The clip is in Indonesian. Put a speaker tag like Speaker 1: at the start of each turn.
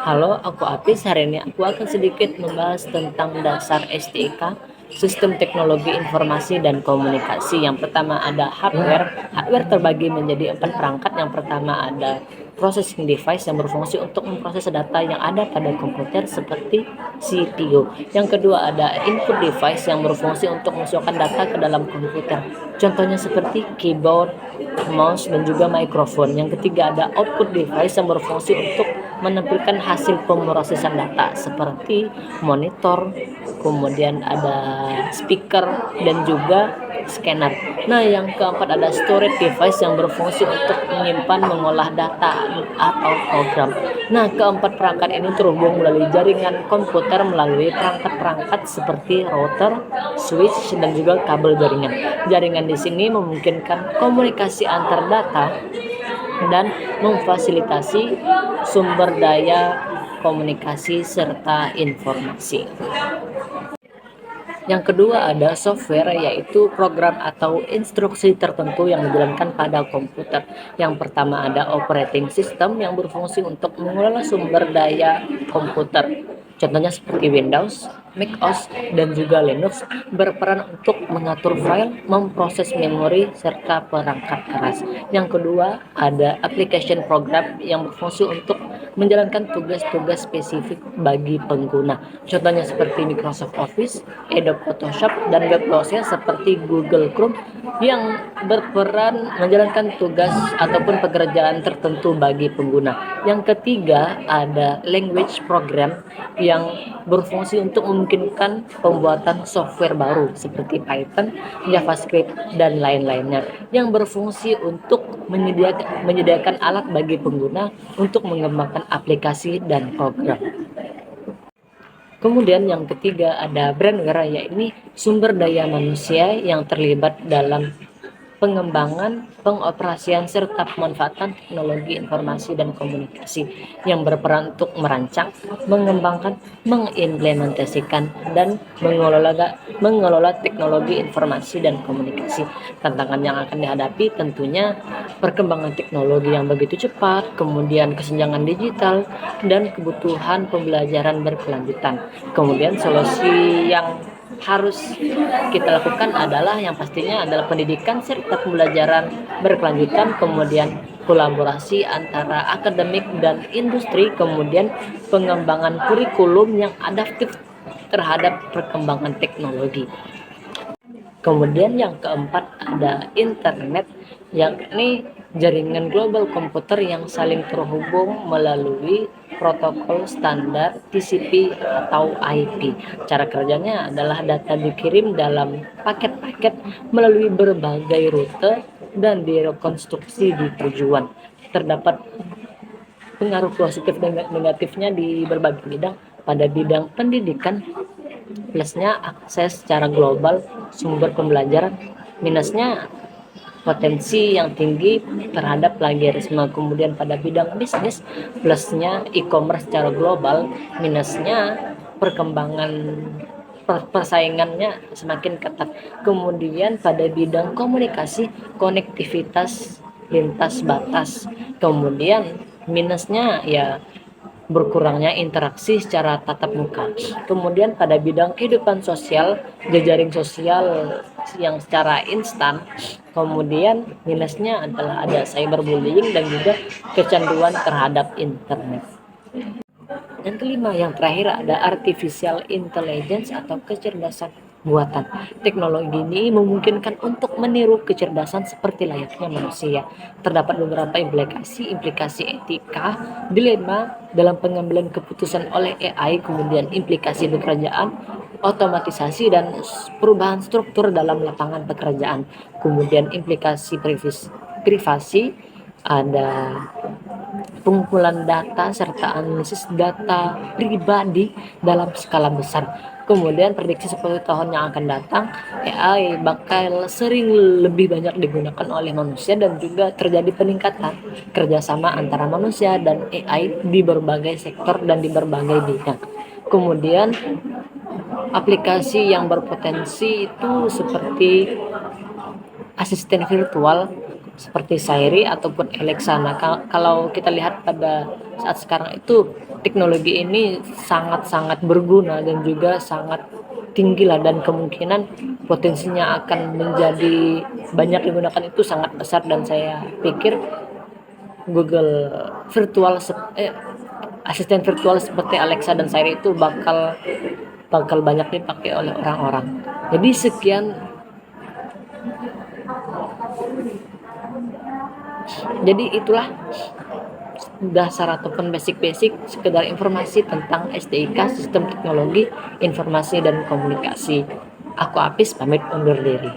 Speaker 1: Halo, aku Apis. Hari ini aku akan sedikit membahas tentang dasar STIK, Sistem Teknologi Informasi dan Komunikasi. Yang pertama ada hardware. Hardware terbagi menjadi 4 perangkat. Yang pertama ada processing device yang berfungsi untuk memproses data yang ada pada komputer seperti CPU. Yang kedua ada input device yang berfungsi untuk memasukkan data ke dalam komputer. Contohnya seperti keyboard, mouse, dan juga mikrofon. Yang ketiga ada output device yang berfungsi untuk menampilkan hasil pemrosesan data seperti monitor, kemudian ada speaker dan juga scanner. Nah, yang keempat ada storage device yang berfungsi untuk menyimpan, mengolah data atau program. Nah, keempat perangkat ini terhubung melalui jaringan komputer melalui perangkat-perangkat seperti router, switch, dan juga kabel jaringan. Jaringan di sini memungkinkan komunikasi antar data dan memfasilitasi sumber daya komunikasi serta informasi. Yang kedua ada software, yaitu program atau instruksi tertentu yang dijalankan pada komputer. Yang pertama ada operating system yang berfungsi untuk mengelola sumber daya komputer. Contohnya seperti Windows, macOS, dan juga Linux berperan untuk mengatur file, memproses memori, serta perangkat keras. Yang kedua ada application program yang berfungsi untuk menjalankan tugas-tugas spesifik bagi pengguna. Contohnya seperti Microsoft Office, Adobe Photoshop, dan web browser seperti Google Chrome yang berperan menjalankan tugas ataupun pekerjaan tertentu bagi pengguna. Yang ketiga ada language program yang berfungsi untuk memungkinkan pembuatan software baru seperti Python, JavaScript, dan lain-lainnya yang berfungsi untuk menyediakan alat bagi pengguna untuk mengembangkan aplikasi dan program. Kemudian yang ketiga ada brandware, yaitu sumber daya manusia yang terlibat dalam pengembangan, pengoperasian, serta pemanfaatan teknologi informasi dan komunikasi yang berperan untuk merancang, mengembangkan, mengimplementasikan, dan mengelola teknologi informasi dan komunikasi. Tantangan yang akan dihadapi tentunya perkembangan teknologi yang begitu cepat, kemudian kesenjangan digital, dan kebutuhan pembelajaran berkelanjutan. Kemudian solusi yang harus kita lakukan adalah yang pastinya adalah pendidikan serta pembelajaran berkelanjutan, kemudian kolaborasi antara akademik dan industri, kemudian pengembangan kurikulum yang adaptif terhadap perkembangan teknologi. Kemudian yang keempat ada internet, yakni jaringan global komputer yang saling terhubung melalui protokol standar TCP atau IP. Cara kerjanya adalah data dikirim dalam paket-paket melalui berbagai rute dan direkonstruksi di tujuan. Terdapat pengaruh positif dan negatifnya di berbagai bidang. Pada bidang pendidikan, plusnya akses secara global sumber pembelajaran, minusnya potensi yang tinggi terhadap plagiarisme. Kemudian pada bidang bisnis, plusnya e-commerce secara global, minusnya perkembangan persaingannya semakin ketat. Kemudian pada bidang komunikasi, konektivitas lintas batas. Kemudian minusnya ya berkurangnya interaksi secara tatap muka. Kemudian pada bidang kehidupan sosial, jejaring sosial yang secara instan. Kemudian minusnya adalah ada cyberbullying dan juga kecanduan terhadap internet. Yang kelima, yang terakhir ada artificial intelligence atau kecerdasan buatan. Teknologi ini memungkinkan untuk meniru kecerdasan seperti layaknya manusia. Terdapat beberapa implikasi etika, dilema dalam pengambilan keputusan oleh AI, kemudian implikasi pekerjaan, otomatisasi, dan perubahan struktur dalam lapangan pekerjaan. Kemudian implikasi privasi, ada pengumpulan data serta analisis data pribadi dalam skala besar. Kemudian prediksi 10 tahun yang akan datang, AI bakal sering lebih banyak digunakan oleh manusia dan juga terjadi peningkatan kerjasama antara manusia dan AI di berbagai sektor dan di berbagai bidang. Kemudian aplikasi yang berpotensi itu seperti asisten virtual, seperti Siri ataupun Alexa. Nah, kalau kita lihat pada saat sekarang itu teknologi ini sangat-sangat berguna dan juga sangat tinggi lah, dan kemungkinan potensinya akan menjadi banyak digunakan itu sangat besar, dan saya pikir Google virtual asisten virtual seperti Alexa dan Siri itu bakal banyak dipakai oleh orang-orang. Jadi sekian, jadi itulah dasar ataupun basic-basic sekedar informasi tentang STIK, Sistem Teknologi Informasi dan Komunikasi. Aku Apis pamit undur diri.